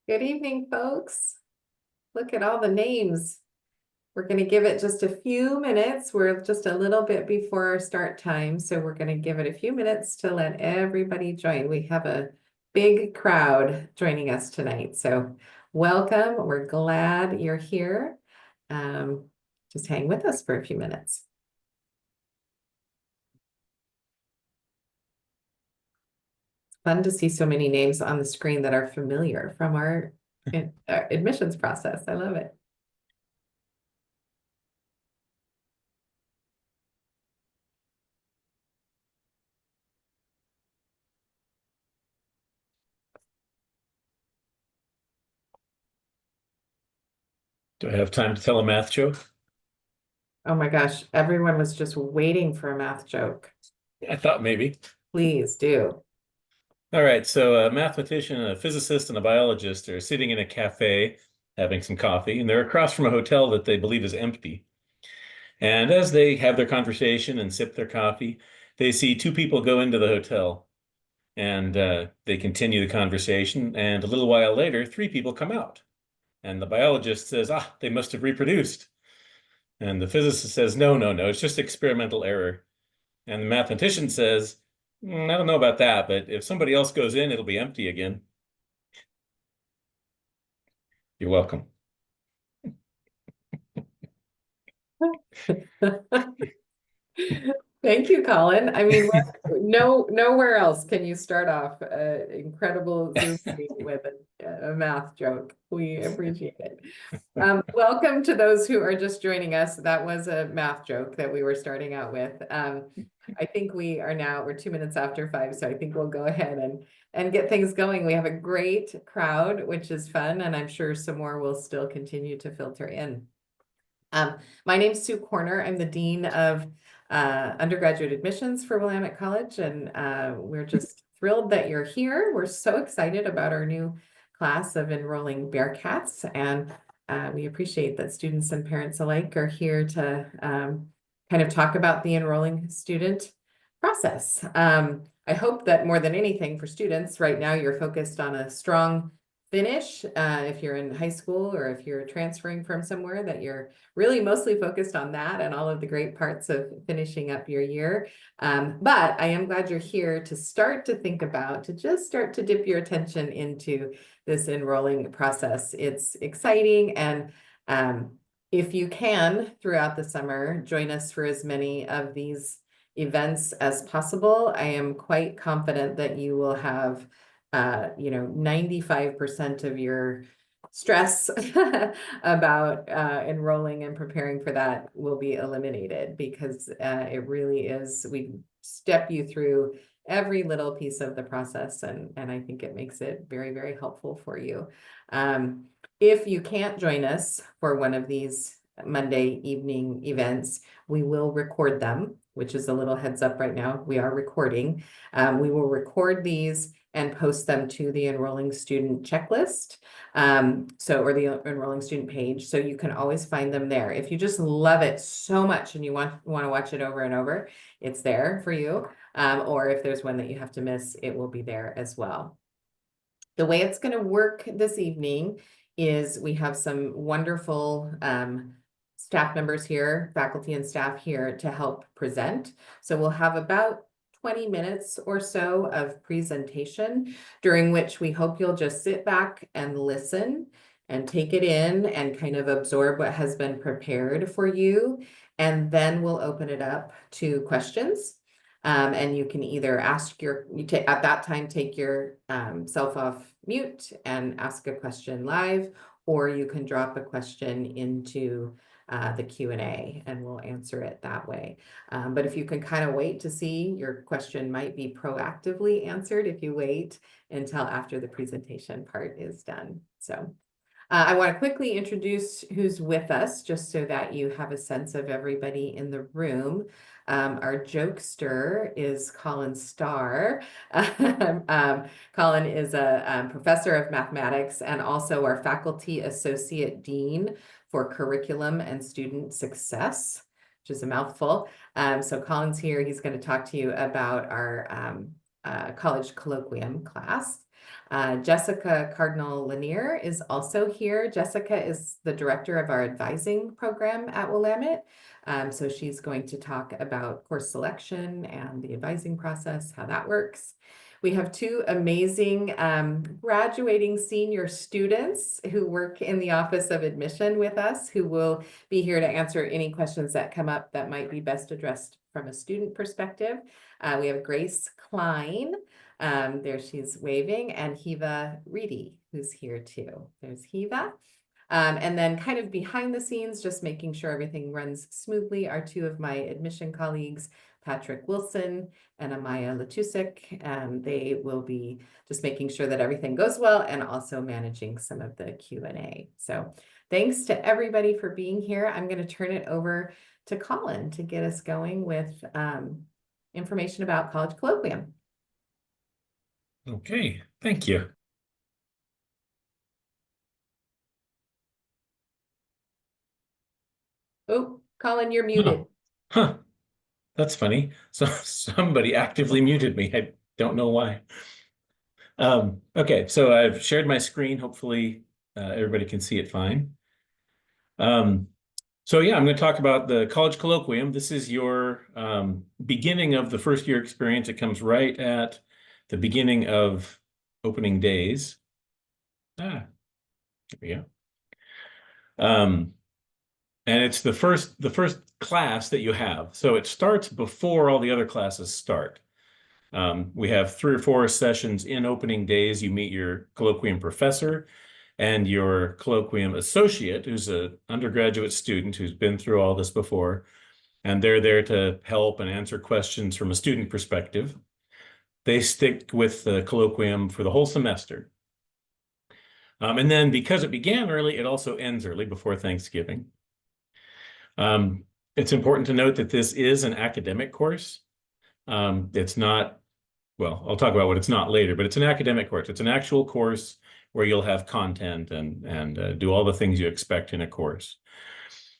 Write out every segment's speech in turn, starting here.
Good evening, folks. Look at all the names. We're going to give it just a few minutes. We're just a little bit before our start time, so we're going to give it a few minutes to let everybody join. We have a big crowd joining us tonight, so welcome. We're glad you're here. Just hang with us for a few minutes. It's fun to see so many names on the screen that are familiar from our admissions process. I love it. Do I have time to tell a math joke? Oh my gosh, everyone was just waiting for a math joke. I thought maybe. Please do. All right, so a mathematician, a physicist, and a biologist are sitting in a cafe having some coffee, and they're across from a hotel that they believe is empty. And as they have their conversation and sip their coffee, they see two people go into the hotel, and they continue the conversation. And a little while later, three people come out. And the biologist says, they must have reproduced. And the physicist says, no, no, no, it's just experimental error. And the mathematician says, I don't know about that, but if somebody else goes in, it'll be empty again. You're welcome. Thank you, Colin. I mean, nowhere else can you start off an incredible Zoom meeting with a math joke. We appreciate it. Welcome to those who are just joining us. That was a math joke that we were starting out with. I think we're 2 minutes after 5, so I think we'll go ahead and get things going. We have a great crowd, which is fun, and I'm sure some more will still continue to filter in. My name's Sue Corner. I'm the Dean of undergraduate admissions for Willamette College, and we're just thrilled that you're here. We're so excited about our new class of enrolling Bearcats, and we appreciate that students and parents alike are here to kind of talk about the enrolling student process. I hope that more than anything for students right now, you're focused on a strong finish. If you're in high school or if you're transferring from somewhere, that you're really mostly focused on that and all of the great parts of finishing up your year. But I am glad you're here to start to think about, to just start to dip your attention into this enrolling process. It's exciting, and if you can, throughout the summer, join us for as many of these events as possible. I am quite confident that you will have 95% of your stress about enrolling and preparing for that will be eliminated, because it really is, we step you through every little piece of the process, and I think it makes it very, very helpful for you. If you can't join us for one of these Monday evening events, we will record them, which is a little heads up right now. We are recording. We will record these and post them to the enrolling student checklist, or the enrolling student page, so you can always find them there. If you just love it so much and you want to watch it over and over, it's there for you. Or if there's one that you have to miss, it will be there as well. The way it's going to work this evening is we have some wonderful staff members here, faculty and staff here to help present. So we'll have about 20 minutes or so of presentation, during which we hope you'll just sit back and listen and take it in and kind of absorb what has been prepared for you. And then we'll open it up to questions. And you can either at that time, take your self off mute and ask a question live, or you can drop a question into the Q&A and we'll answer it that way. But if you can kind of wait to see, your question might be proactively answered if you wait until after the presentation part is done. So I want to quickly introduce who's with us, just so that you have a sense of everybody in the room. Our jokester is Colin Starr. Colin is a professor of mathematics and also our faculty associate dean for curriculum and student success, which is a mouthful. So Colin's here. He's going to talk to you about our college colloquium class. Jessica Cardinal Lanier is also here. Jessica is the director of our advising program at Willamette. So she's going to talk about course selection and the advising process, how that works. We have two amazing graduating senior students who work in the Office of Admission with us, who will be here to answer any questions that come up that might be best addressed from a student perspective. We have Grace Klein, there she's waving, and Hiva Reedy, who's here too. There's Hiva. And then kind of behind the scenes, just making sure everything runs smoothly, are two of my admission colleagues, Patrick Wilson and Amaya Latusik. They will be just making sure that everything goes well and also managing some of the Q&A. So thanks to everybody for being here. I'm going to turn it over to Colin to get us going with information about College Colloquium. Okay, thank you. Oh, Colin, you're muted. Huh. That's funny. So somebody actively muted me. I don't know why. Okay, so I've shared my screen. Hopefully everybody can see it fine. So yeah, I'm going to talk about the College Colloquium. This is your beginning of the first year experience. It comes right at the beginning of opening days. There we go. And it's the first class that you have. So it starts before all the other classes start. We have 3 or 4 sessions in opening days. You meet your colloquium professor and your colloquium associate, who's an undergraduate student who's been through all this before. And they're there to help and answer questions from a student perspective. They stick with the colloquium for the whole semester. And then because it began early, it also ends early before Thanksgiving. It's important to note that this is an academic course. It's not, well, I'll talk about what it's not later, but it's an academic course. It's an actual course where you'll have content and do all the things you expect in a course.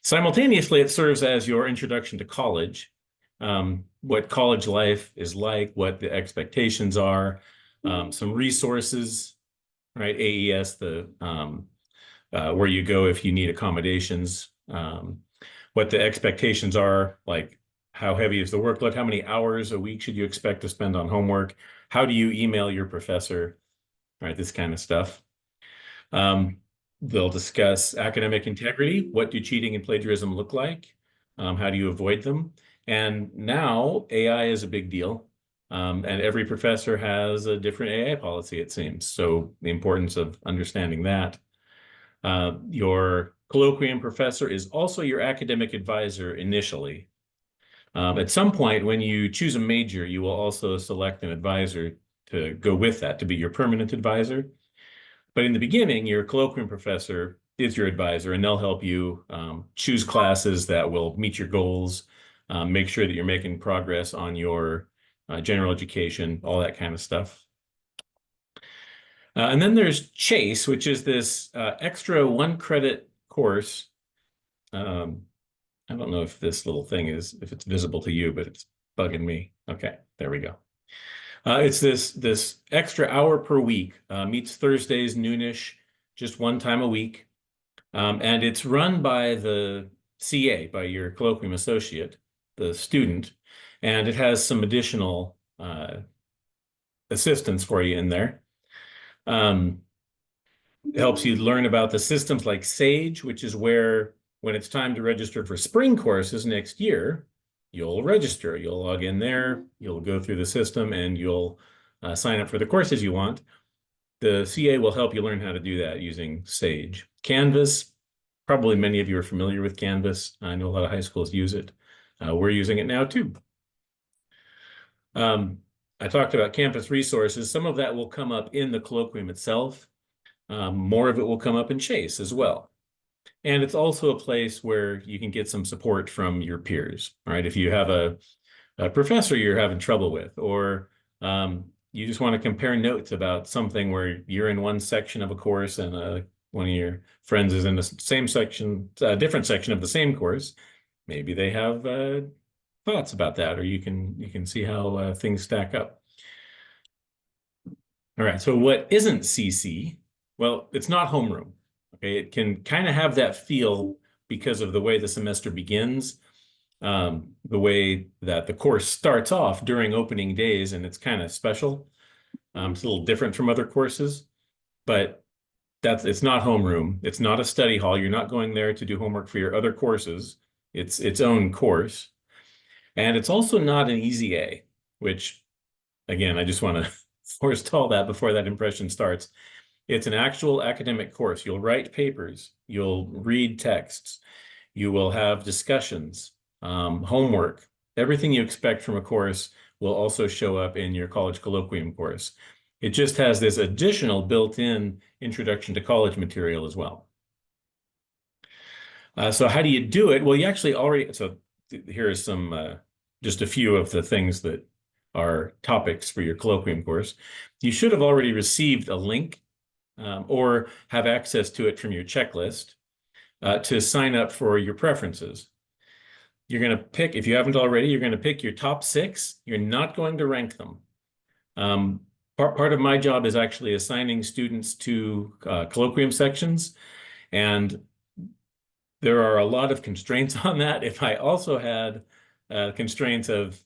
Simultaneously, it serves as your introduction to college, what college life is like, what the expectations are, some resources, right? AES, where you go if you need accommodations, what the expectations are, like how heavy is the workload, how many hours a week should you expect to spend on homework, how do you email your professor, right? This kind of stuff. They'll discuss academic integrity. What do cheating and plagiarism look like? How do you avoid them? And now AI is a big deal. And every professor has a different AI policy, it seems. So the importance of understanding that. Your colloquium professor is also your academic advisor initially. At some point, when you choose a major, you will also select an advisor to go with that, to be your permanent advisor. But in the beginning, your colloquium professor is your advisor, and they'll help you choose classes that will meet your goals, make sure that you're making progress on your general education, all that kind of stuff. And then there's Chase, which is this extra 1-credit course. I don't know if this little thing if it's visible to you, but it's bugging me. Okay, there we go. It's this extra hour per week, meets Thursdays noonish, just 1 time a week. And it's run by the CA, by your colloquium associate, the student, and it has some additional assistance for you in there. It helps you learn about the systems like Sage, which is where, when it's time to register for spring courses next year, you'll register. You'll log in there, you'll go through the system, and you'll sign up for the courses you want. The CA will help you learn how to do that using Sage. Canvas, probably many of you are familiar with Canvas. I know a lot of high schools use it. We're using it now too. I talked about campus resources. Some of that will come up in the colloquium itself. More of it will come up in Chase as well. And it's also a place where you can get some support from your peers, right? If you have a professor you're having trouble with, or you just want to compare notes about something where you're in one section of a course and one of your friends is in the same section, different section of the same course, maybe they have thoughts about that, or you can see how things stack up. All right, so what isn't CC? Well, it's not homeroom. Okay, it can kind of have that feel because of the way the semester begins, the way that the course starts off during opening days, and it's kind of special. It's a little different from other courses, but it's not homeroom. It's not a study hall. You're not going there to do homework for your other courses. It's its own course. And it's also not an easy A, which, again, I just want to forestall that before that impression starts. It's an actual academic course. You'll write papers, you'll read texts, you will have discussions, homework. Everything you expect from a course will also show up in your college colloquium course. It just has this additional built-in introduction to college material as well. So how do you do it? Well, you actually already, so here is some, just a few of the things that are topics for your colloquium course. You should have already received a link or have access to it from your checklist to sign up for your preferences. You're going to pick, if you haven't already, you're going to pick your top 6. You're not going to rank them. Part of my job is actually assigning students to colloquium sections, and there are a lot of constraints on that. If I also had constraints of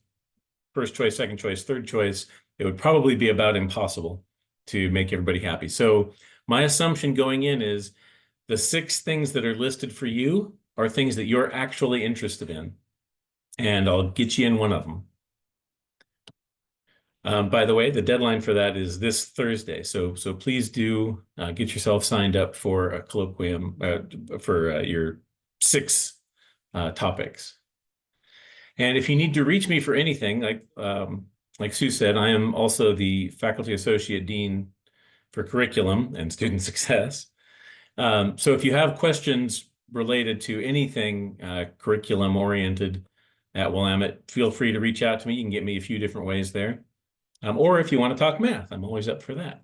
first choice, second choice, third choice, it would probably be about impossible to make everybody happy. So my assumption going in is the 6 things that are listed for you are things that you're actually interested in, and I'll get you in one of them. By the way, the deadline for that is this Thursday, so please do get yourself signed up for a colloquium for your 6 topics. And if you need to reach me for anything, like Sue said, I am also the Faculty Associate Dean for Curriculum and Student Success. So if you have questions related to anything curriculum oriented at Willamette, feel free to reach out to me. You can get me a few different ways there. Or if you want to talk math, I'm always up for that.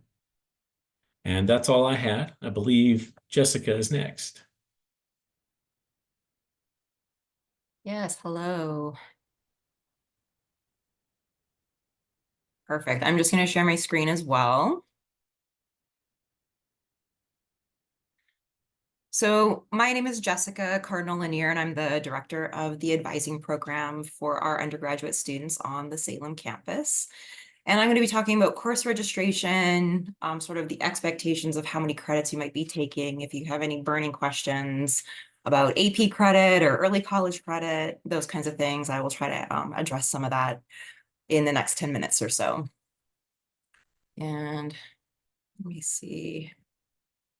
And that's all I had. I believe Jessica is next. Yes, hello. Perfect. I'm just going to share my screen as well. So my name is Jessica Cardinal-Lanier, and I'm the director of the advising program for our undergraduate students on the Salem campus. And I'm going to be talking about course registration, sort of the expectations of how many credits you might be taking. If you have any burning questions about AP credit or early college credit, those kinds of things, I will try to address some of that in the next 10 minutes or so. And let me see.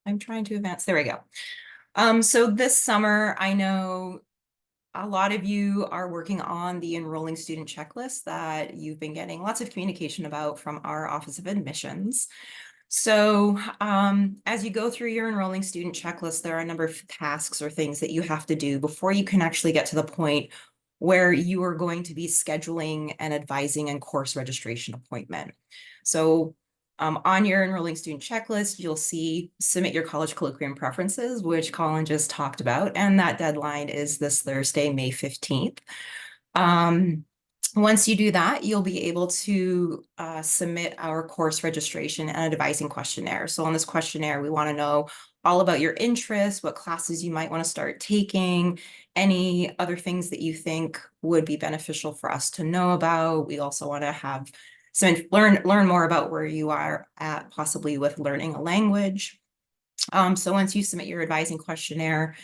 I'm trying to advance. There we go. So this summer, I know a lot of you are working on the enrolling student checklist that you've been getting lots of communication about from our Office of Admissions. So as you go through your enrolling student checklist, there are a number of tasks or things that you have to do before you can actually get to the point where you are going to be scheduling an advising and course registration appointment. So on your enrolling student checklist, you'll see submit your college colloquium preferences, which Colin just talked about, and that deadline is this Thursday, May 15th. Once you do that, you'll be able to submit our course registration and advising questionnaire. So on this questionnaire, we want to know all about your interests, what classes you might want to start taking, any other things that you think would be beneficial for us to know about. We also want to have learn more about where you are at possibly with learning a language. So once you submit your advising questionnaire,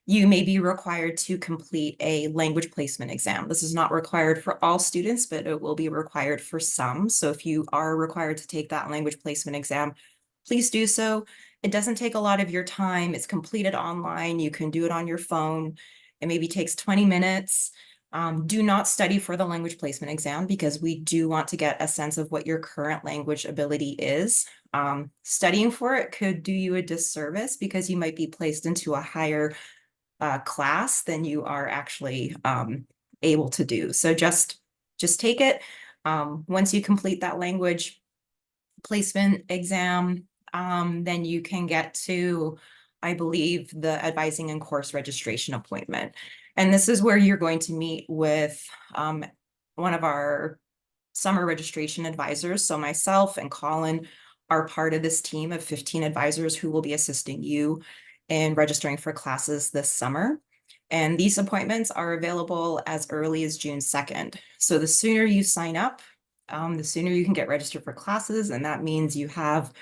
you may be required to complete a language placement exam. This is not required for all students, but it will be required for some. So if you are required to take that language placement exam, please do so. It doesn't take a lot of your time. It's completed online. You can do it on your phone. It maybe takes 20 minutes. Do not study for the language placement exam because we do want to get a sense of what your current language ability is. Studying for it could do you a disservice because you might be placed into a higher class than you are actually able to do. So just take it. Once you complete that language placement exam, then you can get to, I believe, the advising and course registration appointment. And this is where you're going to meet with one of our summer registration advisors. So myself and Colin are part of this team of 15 advisors who will be assisting you in registering for classes this summer. And these appointments are available as early as June 2nd. So the sooner you sign up, the sooner you can get registered for classes, and that means you have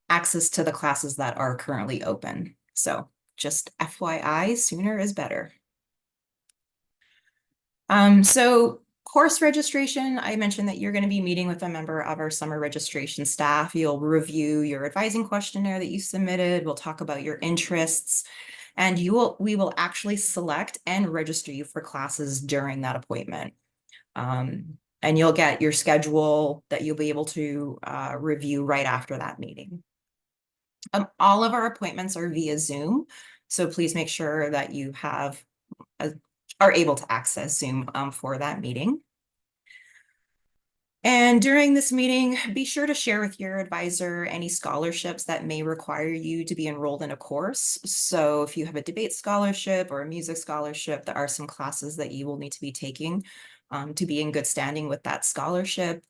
access to the classes that are currently open. So just FYI, sooner is better. So course registration, I mentioned that you're going to be meeting with a member of our summer registration staff. You'll review your advising questionnaire that you submitted. We'll talk about your interests, and we will actually select and register you for classes during that appointment. And you'll get your schedule that you'll be able to review right after that meeting. All of our appointments are via Zoom, so please make sure that you are able to access Zoom for that meeting. And during this meeting, be sure to share with your advisor any scholarships that may require you to be enrolled in a course. So if you have a debate scholarship or a music scholarship, there are some classes that you will need to be taking to be in good standing with that scholarship.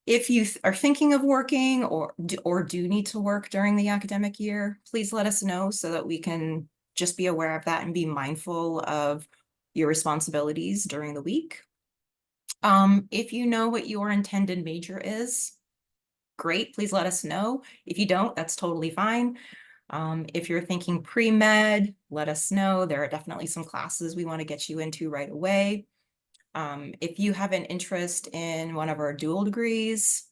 If you are thinking of working or do need to work during the academic year, please let us know so that we can just be aware of that and be mindful of your responsibilities during the week. If you know what your intended major is, great, please let us know. If you don't, that's totally fine. If you're thinking pre-med, let us know. There are definitely some classes we want to get you into right away. If you have an interest in one of our dual degrees,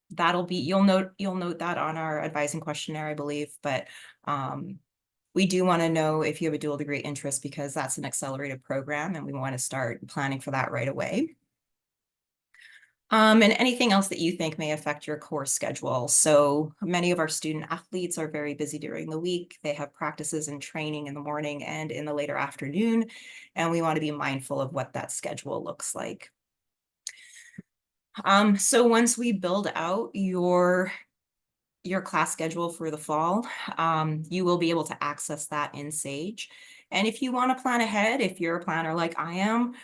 you'll note that on our advising questionnaire, I believe, but we do want to know if you have a dual degree interest because that's an accelerated program and we want to start planning for that right away. And anything else that you think may affect your course schedule. So many of our student athletes are very busy during the week. They have practices and training in the morning and in the later afternoon, and we want to be mindful of what that schedule looks like. So once we build out your class schedule for the fall, you will be able to access that in Sage. And if you want to plan ahead, if you're a planner like I am,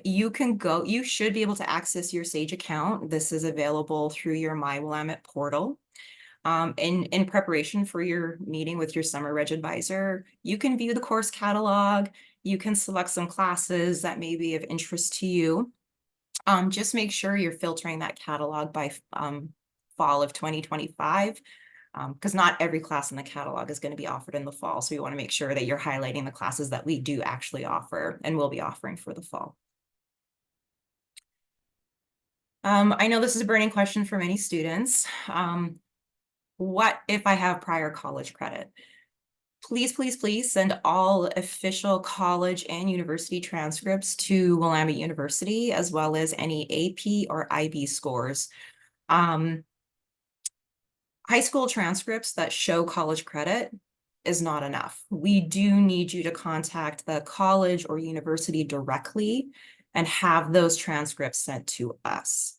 you should be able to access your Sage account. This is available through your My Willamette portal. In preparation for your meeting with your summer reg advisor, you can view the course catalog. You can select some classes that may be of interest to you. Just make sure you're filtering that catalog by fall of 2025, because not every class in the catalog is going to be offered in the fall. So you want to make sure that you're highlighting the classes that we do actually offer and will be offering for the fall. I know this is a burning question for many students. What if I have prior college credit? Please, please, please send all official college and university transcripts to Willamette University, as well as any AP or IB scores. High school transcripts that show college credit is not enough. We do need you to contact the college or university directly and have those transcripts sent to us.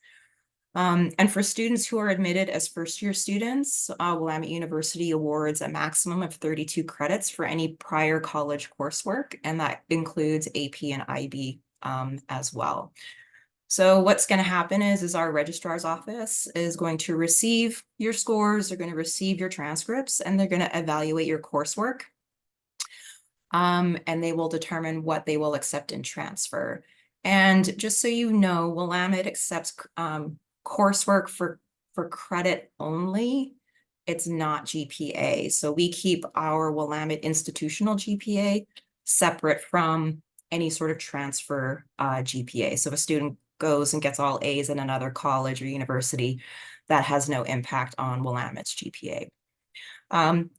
And for students who are admitted as first-year students, Willamette University awards a maximum of 32 credits for any prior college coursework, and that includes AP and IB as well. So what's going to happen is our registrar's office is going to receive your scores, they're going to receive your transcripts, and they're going to evaluate your coursework. And they will determine what they will accept and transfer. And just so you know, Willamette accepts coursework for credit only. It's not GPA. So we keep our Willamette institutional GPA separate from any sort of transfer GPA. So if a student goes and gets all A's in another college or university, that has no impact on Willamette's GPA.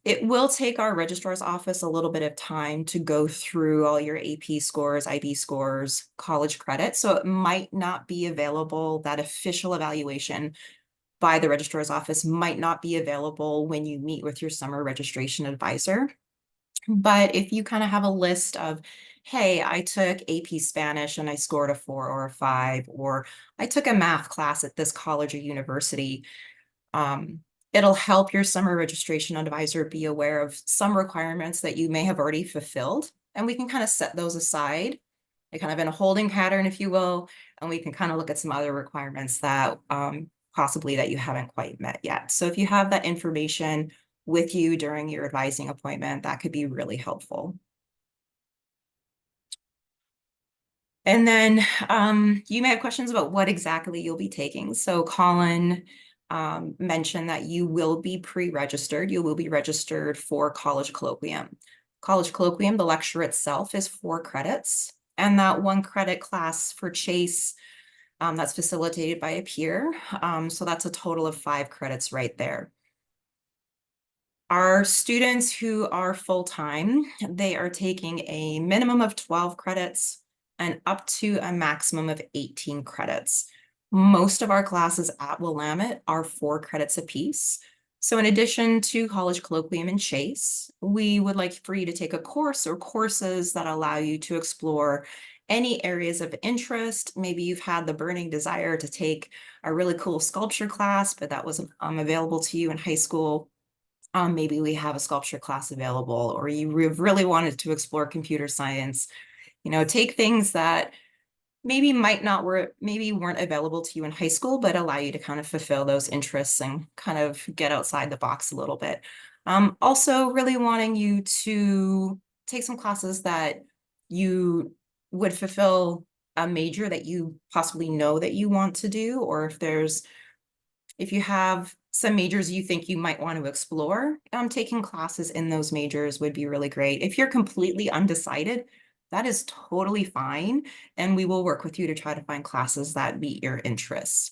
It will take our registrar's office a little bit of time to go through all your AP scores, IB scores, college credit. So it might not be available. That official evaluation by the registrar's office might not be available when you meet with your summer registration advisor. But if you kind of have a list of, hey, I took AP Spanish and I scored a 4 or a 5, or I took a math class at this college or university, it'll help your summer registration advisor be aware of some requirements that you may have already fulfilled, and we can kind of set those aside. They're kind of in a holding pattern, if you will, and we can kind of look at some other requirements that possibly that you haven't quite met yet. So if you have that information with you during your advising appointment, that could be really helpful. And then you may have questions about what exactly you'll be taking. So Colin mentioned that you will be pre-registered. You will be registered for College Colloquium. College Colloquium, the lecture itself is 4 credits. And that 1 credit class for Chase, that's facilitated by a peer. So that's a total of 5 credits right there. Our students who are full-time, they are taking a minimum of 12 credits and up to a maximum of 18 credits. Most of our classes at Willamette are 4 credits apiece. So in addition to College Colloquium and Chase, we would like for you to take a course or courses that allow you to explore any areas of interest. Maybe you've had the burning desire to take a really cool sculpture class, but that wasn't available to you in high school. Maybe we have a sculpture class available, or you really wanted to explore computer science. Take things that maybe weren't available to you in high school, but allow you to kind of fulfill those interests and kind of get outside the box a little bit. Also really wanting you to take some classes that you would fulfill a major that you possibly know that you want to do, or if you have some majors you think you might want to explore, taking classes in those majors would be really great. If you're completely undecided, that is totally fine, and we will work with you to try to find classes that meet your interests.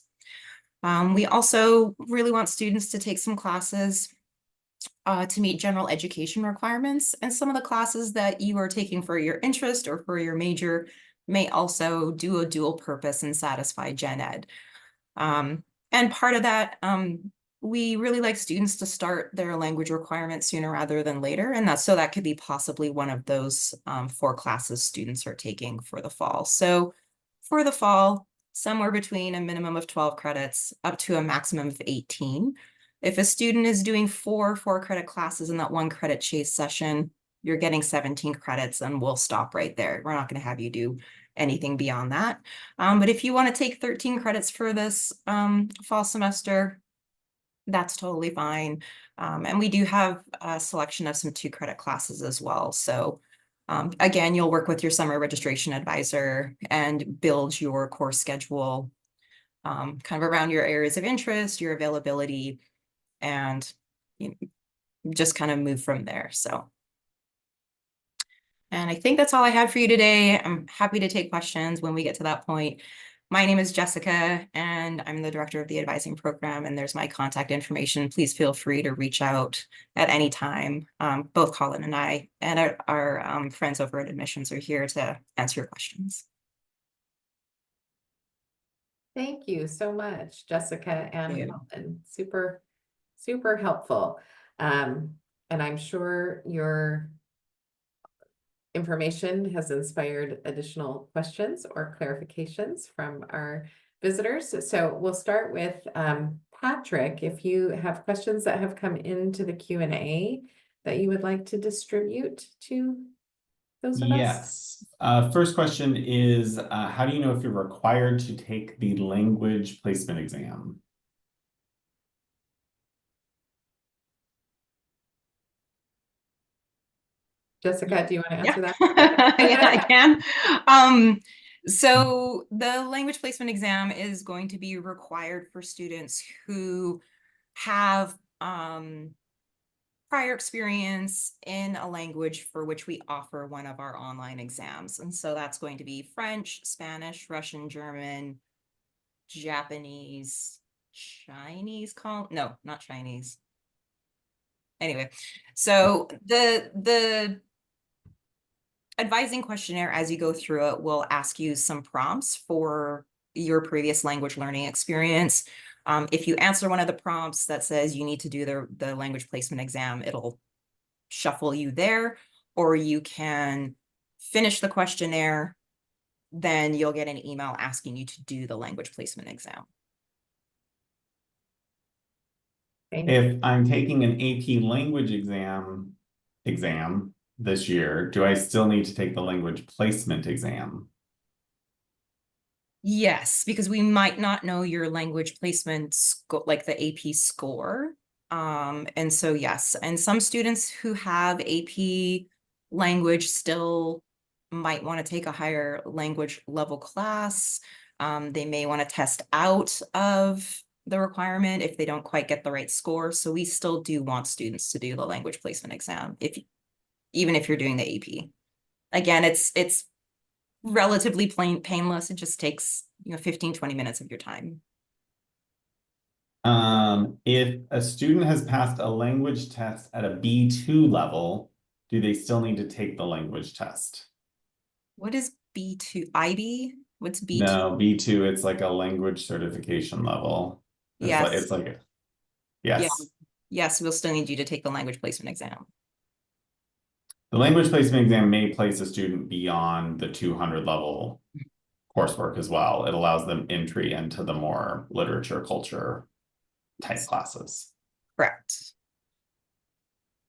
We also really want students to take some classes to meet general education requirements, and some of the classes that you are taking for your interest or for your major may also do a dual purpose and satisfy gen ed. And part of that, we really like students to start their language requirements sooner rather than later. And that could be possibly one of those 4 classes students are taking for the fall. So for the fall, somewhere between a minimum of 12 credits up to a maximum of 18. If a student is doing 4 credit classes in that 1 credit Chase session, you're getting 17 credits, and we'll stop right there. We're not going to have you do anything beyond that. But if you want to take 13 credits for this fall semester, that's totally fine. And we do have a selection of some 2 credit classes as well. So again, you'll work with your summer registration advisor and build your course schedule kind of around your areas of interest, your availability, and just kind of move from there. And I think that's all I had for you today. I'm happy to take questions when we get to that point. My name is Jessica, and I'm the director of the advising program, and there's my contact information. Please feel free to reach out at any time. Both Colin and I and our friends over at admissions are here to answer your questions. Thank you so much, Jessica and Yeah. Colin. Super, super helpful. And I'm sure your information has inspired additional questions or clarifications from our visitors. So we'll start with Patrick. If you have questions that have come into the Q&A that you would like to distribute to those of us. Yes. First question is, how do you know if you're required to take the language placement exam? Jessica, do you want to answer that? Yeah, I can. So the language placement exam is going to be required for students who have prior experience in a language for which we offer one of our online exams. And so that's going to be French, Spanish, Russian, German, Japanese, Chinese, no, not Chinese. Anyway, so the advising questionnaire, as you go through it, will ask you some prompts for your previous language learning experience. If you answer one of the prompts that says you need to do the language placement exam, it'll shuffle you there, or you can finish the questionnaire, then you'll get an email asking you to do the language placement exam. If I'm taking an AP language exam this year, do I still need to take the language placement exam? Yes, because we might not know your language placement like the AP score. And so yes, and some students who have AP language still might want to take a higher language level class. They may want to test out of the requirement if they don't quite get the right score. So we still do want students to do the language placement exam even if you're doing the AP. Again, it's relatively painless. It just takes, 15, 20 minutes of your time. If a student has passed a language test at a B2 level, do they still need to take the language test? What is B2? IB? What's B2? No, B2, it's like a language certification level. Yes. It's like, Yeah. yes. Yes, we'll still need you to take the language placement exam. The language placement exam may place a student beyond the 200 level coursework as well. It allows them entry into the more literature, culture type classes. Correct.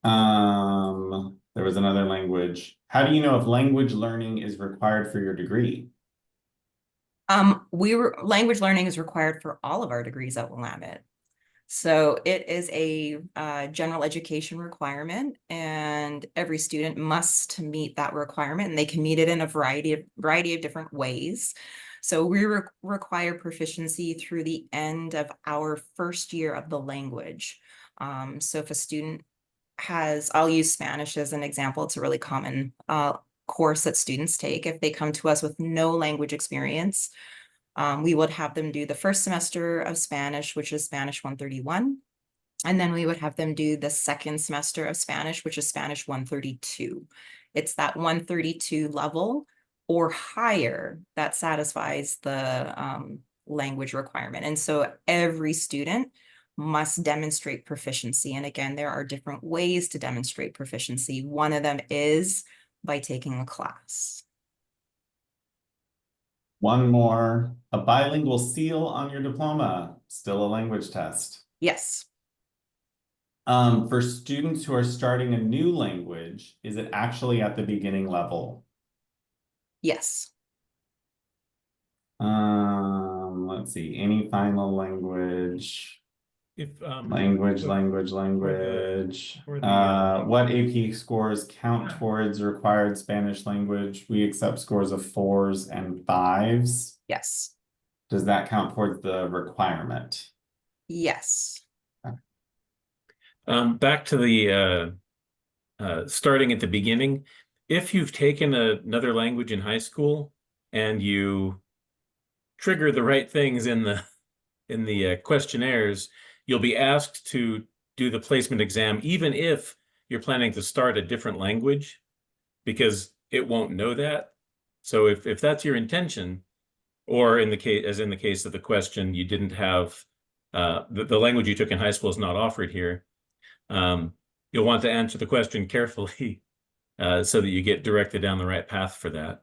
There was another language. How do you know if language learning is required for your degree? Language learning is required for all of our degrees at Willamette. So it is a general education requirement, and every student must meet that requirement, and they can meet it in a variety of different ways. So we require proficiency through the end of our first year of the language. So if a student I'll use Spanish as an example. It's a really common course that students take. If they come to us with no language experience, we would have them do the first semester of Spanish, which is Spanish 131. And then we would have them do the second semester of Spanish, which is Spanish 132. It's that 132 level or higher that satisfies the language requirement. And so every student must demonstrate proficiency. And again, there are different ways to demonstrate proficiency. One of them is by taking a class. One more. A bilingual seal on your diploma, still a language test. Yes. For students who are starting a new language, is it actually at the beginning level? Yes. Let's see, any final language. If Language. What AP scores count towards required Spanish language? We accept scores of 4s and 5s. Yes. Does that count towards the requirement? Yes. back to the starting at the beginning, if you've taken another language in high school and you trigger the right things in the questionnaires, you'll be asked to do the placement exam, even if you're planning to start a different language, because it won't know that. So if that's your intention, or in the case of the question, you didn't have the language you took in high school is not offered here, you'll want to answer the question carefully so that you get directed down the right path for that.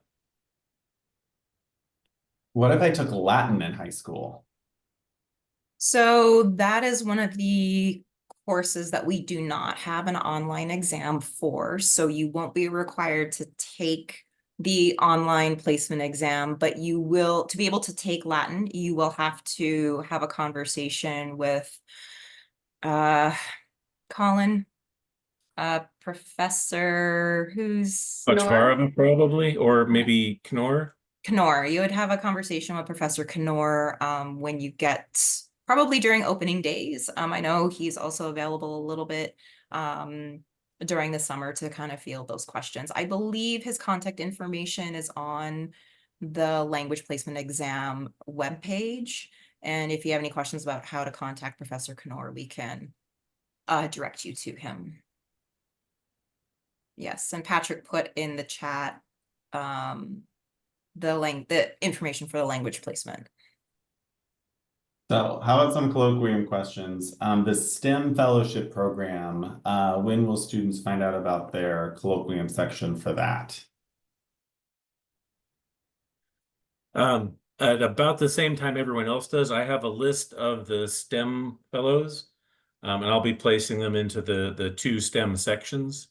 What if I took Latin in high school? So that is one of the courses that we do not have an online exam for. So you won't be required to take the online placement exam, but you will, to be able to take Latin, you will have to have a conversation with Colin, professor who's Bachvarova probably, or maybe Knorr. Knorr. You would have a conversation with Professor Knorr when you get probably during opening days. I know he's also available a little bit during the summer to kind of field those questions. I believe his contact information is on the language placement exam webpage. And if you have any questions about how to contact Professor Knorr, we can direct you to him. Yes, and Patrick put in the chat the information for the language placement. So how about some colloquium questions? The STEM fellowship program, when will students find out about their colloquium section for that? At about the same time everyone else does. I have a list of the STEM fellows, and I'll be placing them into the 2 STEM sections.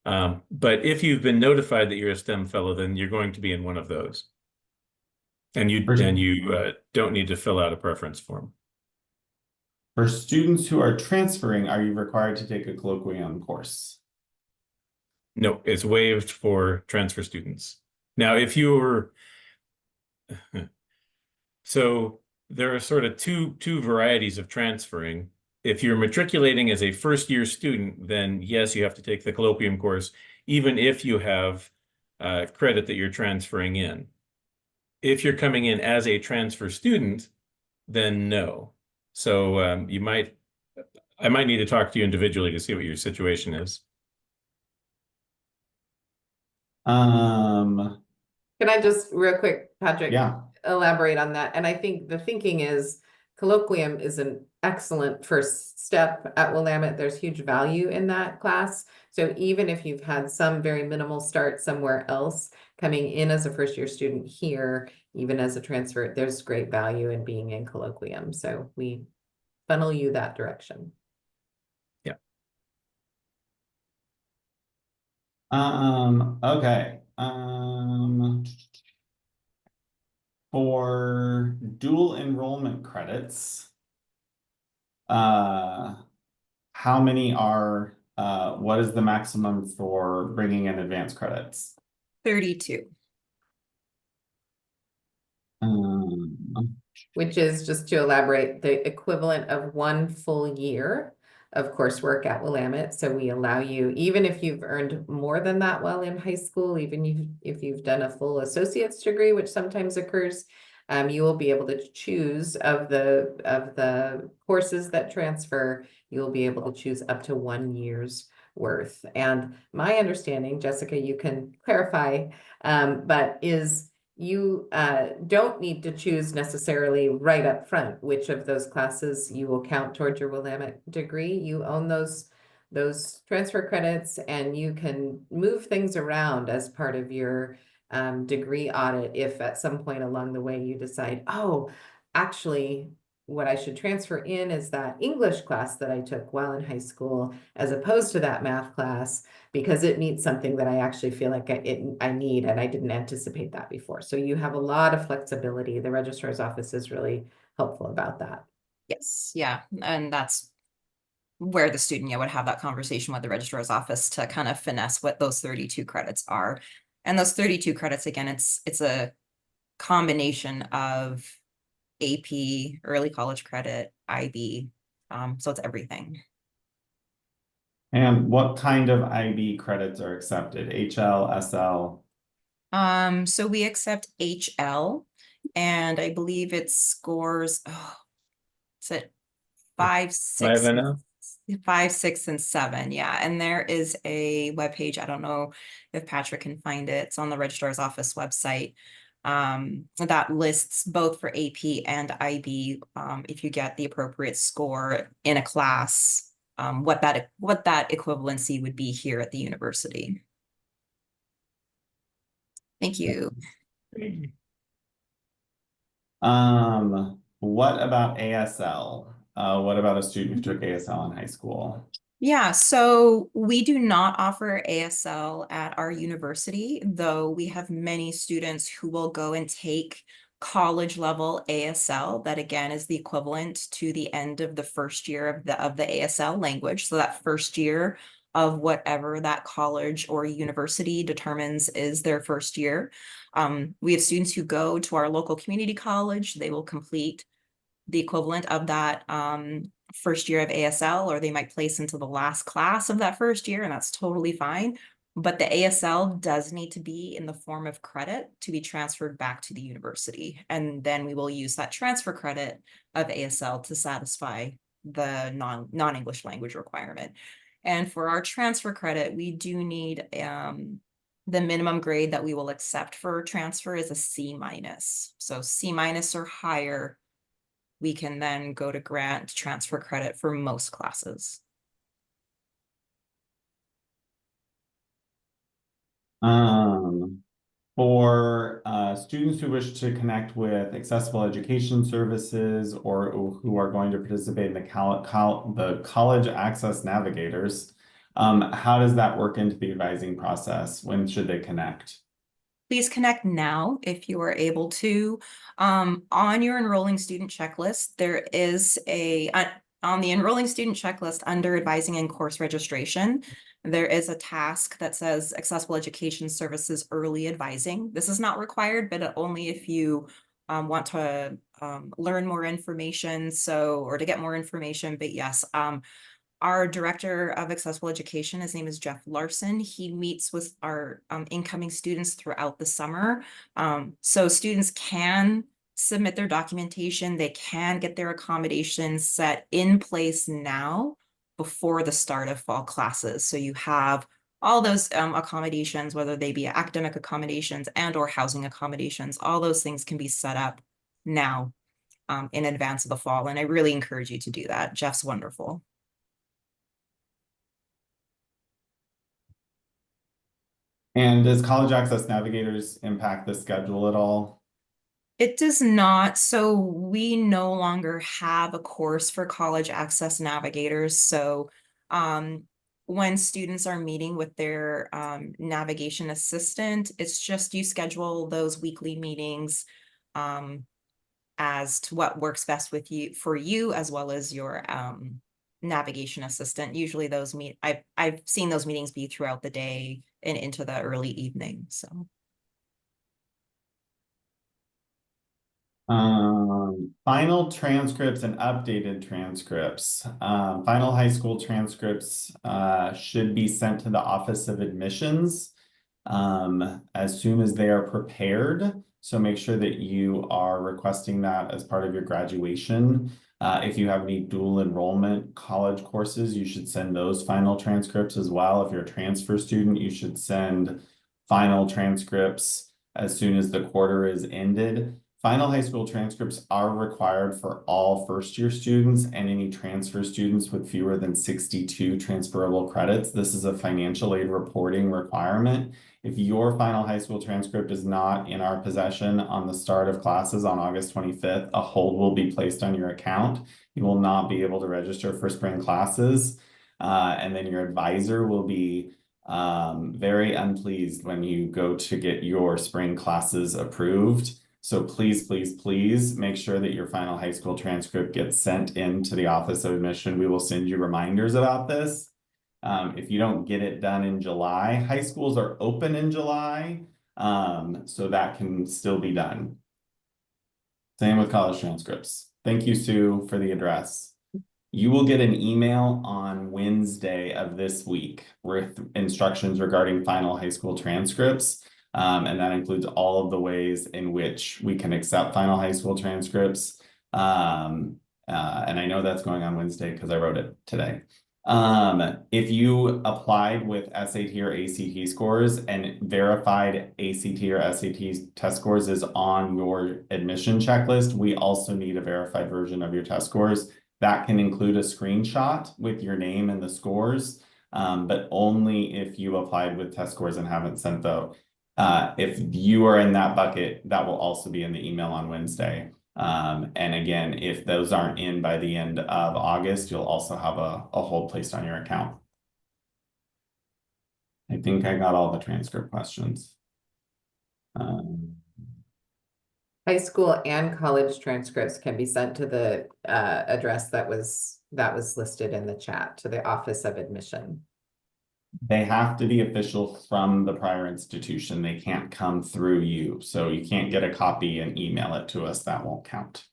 But if you've been notified that you're a STEM fellow, then you're going to be in one of those. And you don't need to fill out a preference form. For students who are transferring, are you required to take a colloquium course? No, it's waived for transfer students. Now, if you're so there are sort of two varieties of transferring. If you're matriculating as a first-year student, then yes, you have to take the colloquium course, even if you have credit that you're transferring in. If you're coming in as a transfer student, then no. So I might need to talk to you individually to see what your situation is. Um, Can I just real quick, Patrick? yeah. Elaborate on that? And I think the thinking is colloquium is an excellent first step at Willamette. There's huge value in that class. So even if you've had some very minimal start somewhere else, coming in as a first-year student here, even as a transfer, there's great value in being in colloquium. So we funnel you that direction. Yeah. Okay. For dual enrollment credits, how many are, what is the maximum for bringing in advanced credits? 32. Which is, just to elaborate, the equivalent of 1 full year of coursework at Willamette. So we allow you, even if you've earned more than that while in high school, even if you've done a full associate's degree, which sometimes occurs, you will be able to choose of the courses that transfer, you will be able to choose up to 1 year's worth. And my understanding, Jessica, you can clarify, but is you don't need to choose necessarily right up front which of those classes you will count towards your Willamette degree. You own those transfer credits, and you can move things around as part of your degree audit if at some point along the way you decide, oh, actually what I should transfer in is that English class that I took while in high school, as opposed to that math class, because it meets something that I actually feel like I need, and I didn't anticipate that before. So you have a lot of flexibility. The registrar's office is really helpful about that. Yes, yeah, and that's where the student would have that conversation with the registrar's office to kind of finesse what those 32 credits are. And those 32 credits, again, it's a combination of AP, early college credit, IB, so it's everything. And what kind of IB credits are accepted? HL, SL? So we accept HL, and I believe it scores, is it 5, 6, 5, 6, and 7? Yeah, and there is a webpage. I don't know if Patrick can find it. It's on the registrar's office website. That lists both for AP and IB, if you get the appropriate score in a class, what that equivalency would be here at the university. Thank you. What about ASL? What about a student who took ASL in high school? Yeah, so we do not offer ASL at our university, though we have many students who will go and take college level ASL. That again is the equivalent to the end of the first year of the ASL language. So that first year of whatever that college or university determines is their first year. We have students who go to our local community college. They will complete the equivalent of that first year of ASL, or they might place into the last class of that first year, and that's totally fine. But the ASL does need to be in the form of credit to be transferred back to the university. And then we will use that transfer credit of ASL to satisfy the non-English language requirement. And for our transfer credit, we do need the minimum grade that we will accept for transfer is a C-. So C- or higher, we can then go to grant transfer credit for most classes. For students who wish to connect with accessible education services or who are going to participate in the college access navigators, how does that work into the advising process? When should they connect? Please connect now if you are able to. On your enrolling student checklist, there is on the enrolling student checklist under advising and course registration, there is a task that says accessible education services early advising. This is not required, but only if you want to learn more information, or to get more information. But yes, our director of accessible education, his name is Jeff Larson. He meets with our incoming students throughout the summer. So students can submit their documentation. They can get their accommodations set in place now before the start of fall classes. So you have all those accommodations, whether they be academic accommodations and or housing accommodations, all those things can be set up now in advance of the fall. And I really encourage you to do that. Jeff's wonderful. And does College Access Navigators impact the schedule at all? It does not. So we no longer have a course for College Access Navigators. So when students are meeting with their navigation assistant, it's just you schedule those weekly meetings as to what works best with you for you as well as your navigation assistant. Usually those I've seen those meetings be throughout the day and into the early evening. So final transcripts and updated transcripts. Final high school transcripts should be sent to the Office of Admissions as soon as they are prepared. So make sure that you are requesting that as part of your graduation. If you have any dual enrollment college courses, you should send those final transcripts as well. If you're a transfer student, you should send final transcripts as soon as the quarter is ended. Final high school transcripts are required for all first-year students and any transfer students with fewer than 62 transferable credits. This is a financial aid reporting requirement. If your final high school transcript is not in our possession on the start of classes on August 25th, a hold will be placed on your account. You will not be able to register for spring classes. And then your advisor will be very unpleased when you go to get your spring classes approved. So please, please, please make sure that your final high school transcript gets sent into the Office of Admission. We will send you reminders about this. If you don't get it done in July, high schools are open in July, so that can still be done. Same with college transcripts. Thank you, Sue, for the address. You will get an email on Wednesday of this week with instructions regarding final high school transcripts. And that includes all of the ways in which we can accept final high school transcripts. And I know that's going on Wednesday because I wrote it today. If you applied with SAT or ACT scores and verified ACT or SAT test scores is on your admission checklist, we also need a verified version of your test scores. That can include a screenshot with your name and the scores, but only if you applied with test scores and haven't sent those. If you are in that bucket, that will also be in the email on Wednesday. And again, if those aren't in by the end of August, you'll also have a hold placed on your account. I think I got all the transcript questions. High school and college transcripts can be sent to the address that was listed in the chat, to the Office of Admission. They have to be official from the prior institution. They can't come through you. So you can't get a copy and email it to us. That won't count.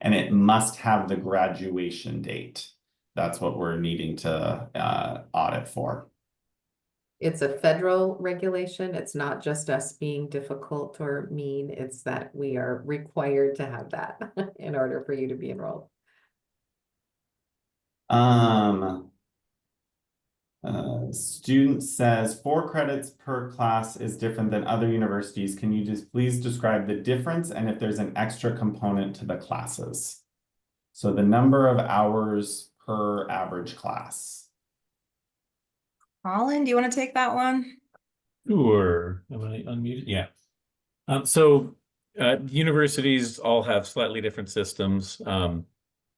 And it must have the graduation date. That's what we're needing to audit for. It's a federal regulation. It's not just us being difficult or mean. It's that we are required to have that in order for you to be enrolled. Student says 4 credits per class is different than other universities. Can you just please describe the difference and if there's an extra component to the classes? So the number of hours per average class. Colin, do you want to take that one? Sure. Am I unmuted? Yeah. Universities all have slightly different systems.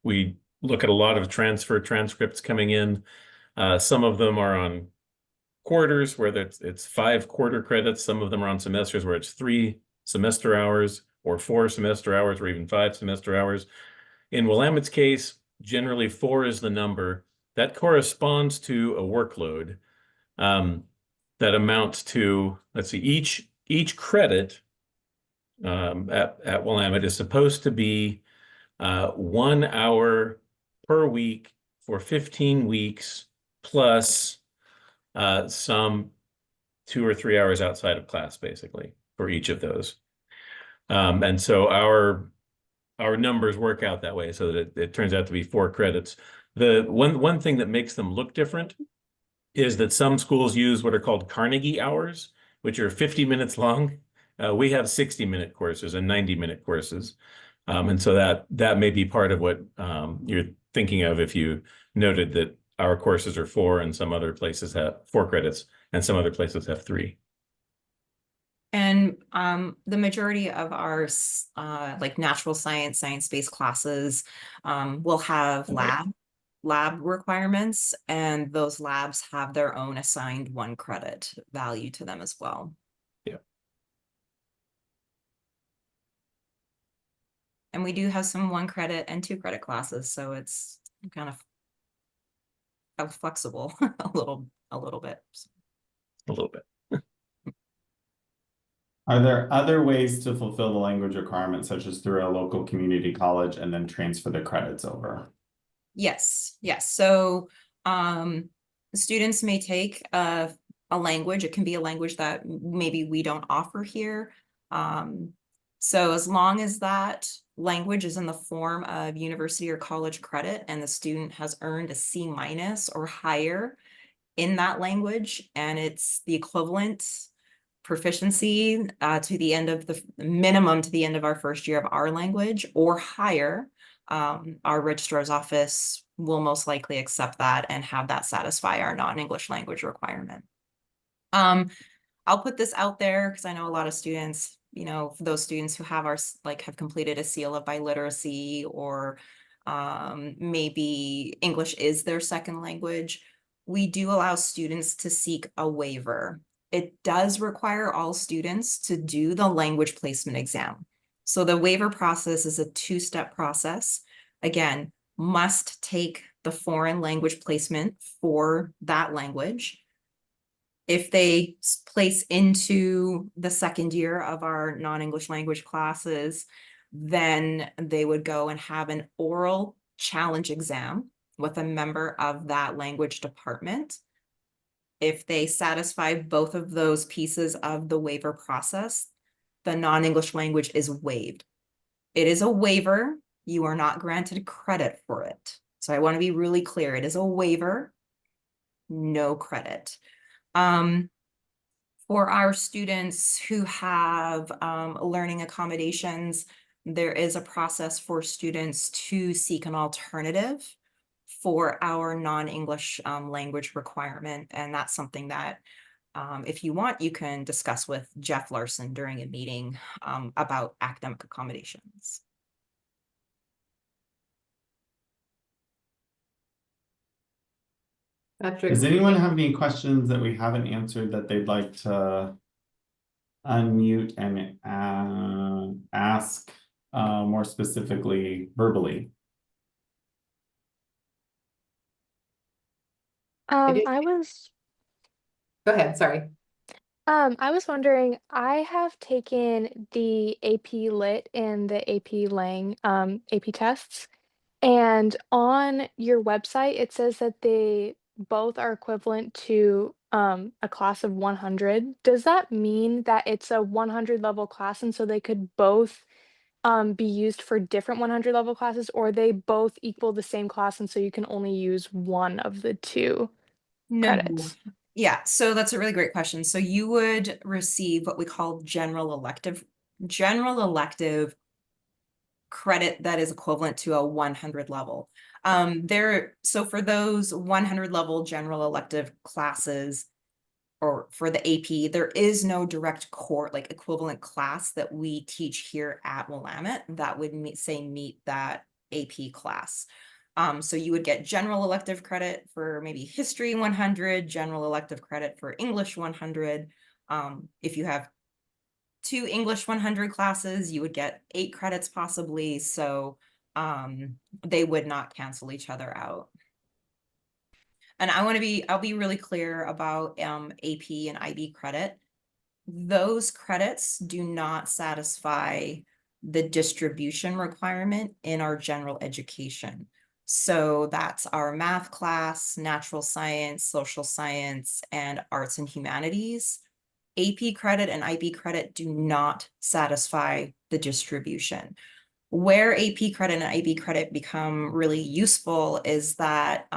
We look at a lot of transfer transcripts coming in. Some of them are on quarters where it's 5 quarter credits. Some of them are on semesters where it's 3 semester hours or 4 semester hours or even 5 semester hours. In Willamette's case, generally 4 is the number. That corresponds to a workload that amounts to, let's see, each credit at Willamette is supposed to be 1 hour per week for 15 weeks plus some 2 or 3 hours outside of class, basically, for each of those. And so our numbers work out that way, so that it turns out to be 4 credits. The one thing that makes them look different is that some schools use what are called Carnegie hours, which are 50 minutes long. We have 60-minute courses and 90-minute courses. And so that may be part of what you're thinking of if you noted that our courses are 4 and some other places have 4 credits and some other places have 3. And the majority of our like natural science, science-based classes will have lab requirements, and those labs have their own assigned 1 credit value to them as well. Yeah. And we do have some 1 credit and 2 credit classes, so it's kind of flexible a little bit. A little bit. Are there other ways to fulfill the language requirement, such as through a local community college and then transfer the credits over? Yes. So students may take a language. It can be a language that maybe we don't offer here. So as long as that language is in the form of university or college credit and the student has earned a C- or higher in that language, and it's the equivalent proficiency to the end of the minimum to the end of our first year of our language or higher, our registrar's office will most likely accept that and have that satisfy our non-English language requirement. I'll put this out there because I know a lot of students, for those students who have have completed a seal of biliteracy, or maybe English is their second language, we do allow students to seek a waiver. It does require all students to do the language placement exam. So the waiver process is a 2-step process. Again, must take the foreign language placement for that language. If they place into the second year of our non-English language classes, then they would go and have an oral challenge exam with a member of that language department. If they satisfy both of those pieces of the waiver process, the non-English language is waived. It is a waiver. You are not granted credit for it. So I want to be really clear. It is a waiver, no credit. For our students who have learning accommodations, there is a process for students to seek an alternative for our non-English language requirement. And that's something that, if you want, you can discuss with Jeff Larson during a meeting about academic accommodations. Patrick, Does anyone have any questions that we haven't answered that they'd like to unmute and ask more specifically verbally? did- I was go ahead, sorry. I was wondering, I have taken the AP Lit and the AP Lang AP tests, and on your website it says that they both are equivalent to a class of 100. Does that mean that it's a 100 level class and so they could both be used for different 100 level classes, or they both equal the same class and so you can only use one of the 2 credits? Yeah, so that's a really great question. So you would receive what we call general elective credit that is equivalent to a 100 level. So for those 100 level general elective classes, or for the AP, there is no direct equivalent class that we teach here at Willamette that would meet that AP class. So you would get general elective credit for maybe history 100, general elective credit for English 100. If you have 2 English 100 classes, you would get 8 credits possibly. So they would not cancel each other out. And I'll be really clear about AP and IB credit. Those credits do not satisfy the distribution requirement in our general education. So that's our math class, natural science, social science, and arts and humanities. AP credit and IB credit do not satisfy the distribution. Where AP credit and IB credit become really useful is that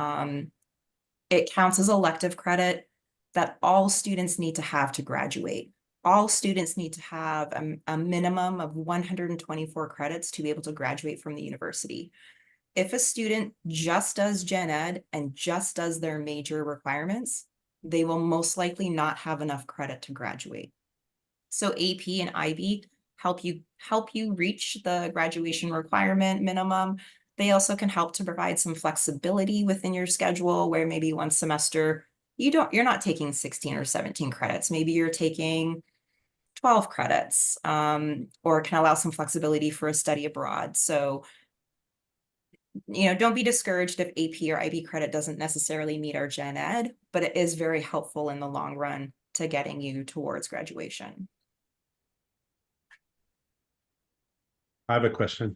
it counts as elective credit that all students need to have to graduate. All students need to have a minimum of 124 credits to be able to graduate from the university. If a student just does gen ed and just does their major requirements, they will most likely not have enough credit to graduate. So AP and IB help you reach the graduation requirement minimum. They also can help to provide some flexibility within your schedule, where maybe one semester you're not taking 16 or 17 credits. Maybe you're taking 12 credits, or can allow some flexibility for a study abroad. So, don't be discouraged if AP or IB credit doesn't necessarily meet our gen ed, but it is very helpful in the long run to getting you towards graduation. I have a question.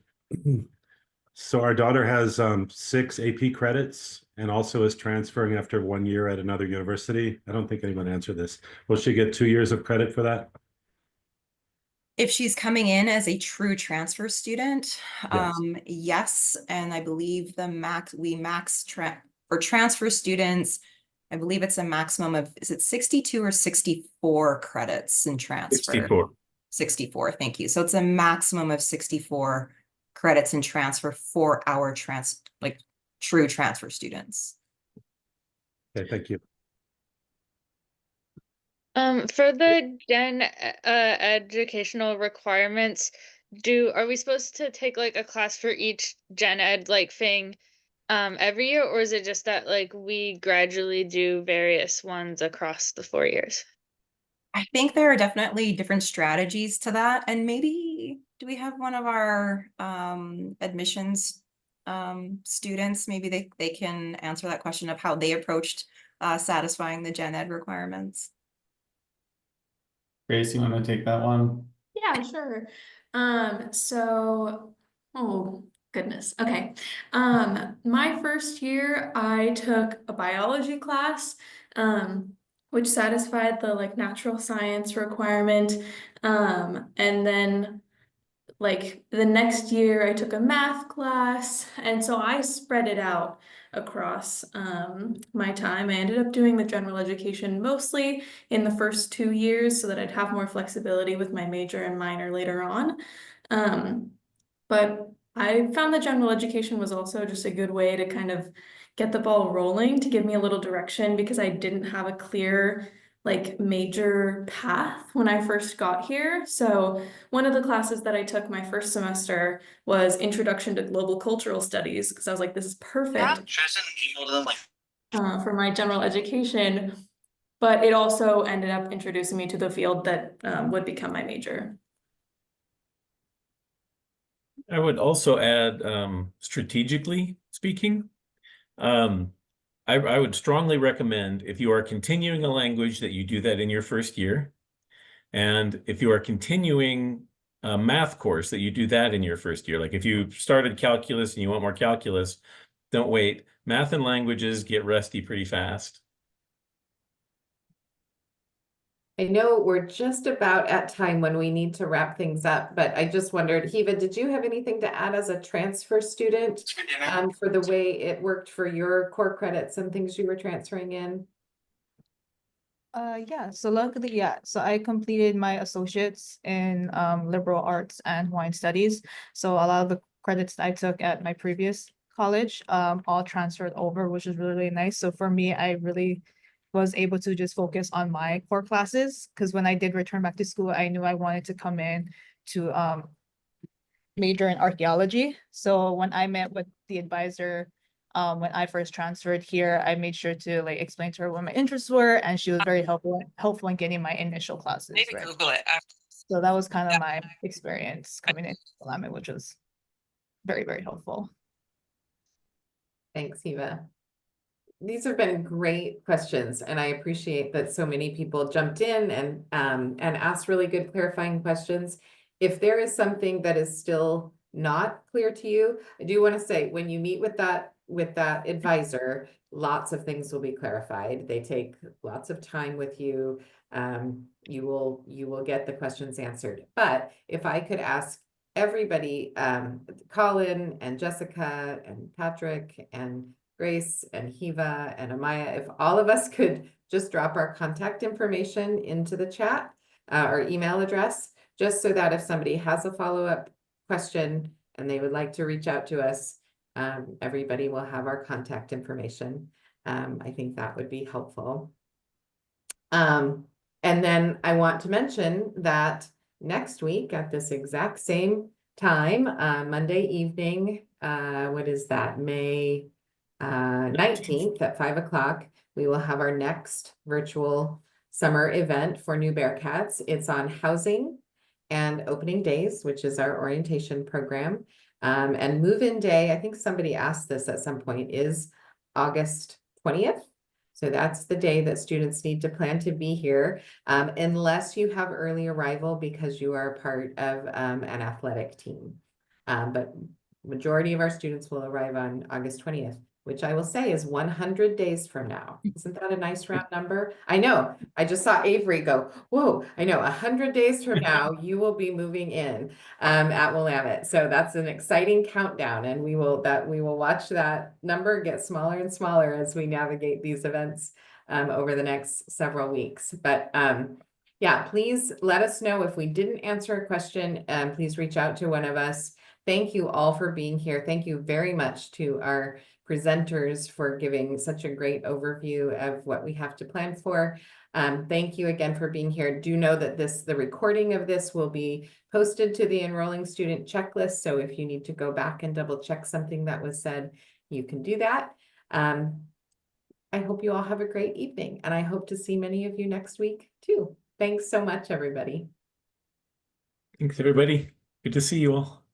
So our daughter has 6 AP credits and also is transferring after 1 year at another university. I don't think anyone answered this. Will she get 2 years of credit for that? If she's coming in as a true transfer student, Yes. yes, and I believe for transfer students, I believe it's a maximum of, is it 62 or 64 credits in transfer? 64. 64, thank you. So it's a maximum of 64 credits in transfer for our true transfer students. Okay, thank you. For the educational requirements, are we supposed to take like a class for each gen ed like thing every year, or is it just that like we gradually do various ones across the 4 years? I think there are definitely different strategies to that. And maybe, do we have one of our admissions students? Maybe they can answer that question of how they approached satisfying the gen ed requirements. Grace, you want to take that one? Yeah, sure. Oh goodness. Okay. My first year I took a biology class, which satisfied the like natural science requirement. And then like the next year I took a math class, and so I spread it out across my time. I ended up doing the general education mostly in the first 2 years so that I'd have more flexibility with my major and minor later on. But I found that general education was also just a good way to kind of get the ball rolling, to give me a little direction, because I didn't have a clear like major path when I first got here. So one of the classes that I took my first semester was Introduction to Global Cultural Studies, because I was like, this is perfect for my general education. But it also ended up introducing me to the field that would become my major. I would also add, strategically speaking, I would strongly recommend, if you are continuing a language, that you do that in your first year. And if you are continuing a math course, that you do that in your first year. Like if you started calculus and you want more calculus, don't wait. Math and languages get rusty pretty fast. I know we're just about at time when we need to wrap things up, but I just wondered, Hiva, did you have anything to add as a transfer student for the way it worked for your core credits and things you were transferring in? Yeah, so luckily, yeah. So I completed my associates in liberal arts and Hawaiian studies. So a lot of the credits I took at my previous college all transferred over, which is really, really nice. So for me, I really was able to just focus on my core classes, because when I did return back to school, I knew I wanted to come in to major in archaeology. So when I met with the advisor when I first transferred here, I made sure to like explain to her what my interests were, and she was very helpful in getting my initial classes. Maybe Right. Google it. So that was kind of my experience coming into Willamette, which was very, very helpful. Thanks, Eva. These have been great questions, and I appreciate that so many people jumped in and asked really good clarifying questions. If there is something that is still not clear to you, I do want to say when you meet with that advisor, lots of things will be clarified. They take lots of time with you. You will get the questions answered. But if I could ask everybody, Colin and Jessica and Patrick and Grace and Hiva and Amaya, if all of us could just drop our contact information into the chat, or email address, just so that if somebody has a follow-up question and they would like to reach out to us, everybody will have our contact information. I think that would be helpful. And then I want to mention that next week at this exact same time, Monday evening, what is that, May 19th at 5 o'clock, we will have our next virtual summer event for new Bearcats. It's on housing and opening days, which is our orientation program. And move-in day, I think somebody asked this at some point, is August 20th. So that's the day that students need to plan to be here, unless you have early arrival because you are part of an athletic team. But majority of our students will arrive on August 20th. Which I will say is 100 days from now. Isn't that a nice round number? I know, I just saw Avery go, whoa, I know, 100 days from now, you will be moving in at Willamette. So that's an exciting countdown, and we will watch that number get smaller and smaller as we navigate these events over the next several weeks. But yeah, please let us know if we didn't answer a question. Please reach out to one of us. Thank you all for being here. Thank you very much to our presenters for giving such a great overview of what we have to plan for. Thank you again for being here. Do know that the recording of this will be posted to the enrolling student checklist. So if you need to go back and double check something that was said, you can do that. I hope you all have a great evening, and I hope to see many of you next week too. Thanks so much, everybody. Thanks, everybody. Good to see you all.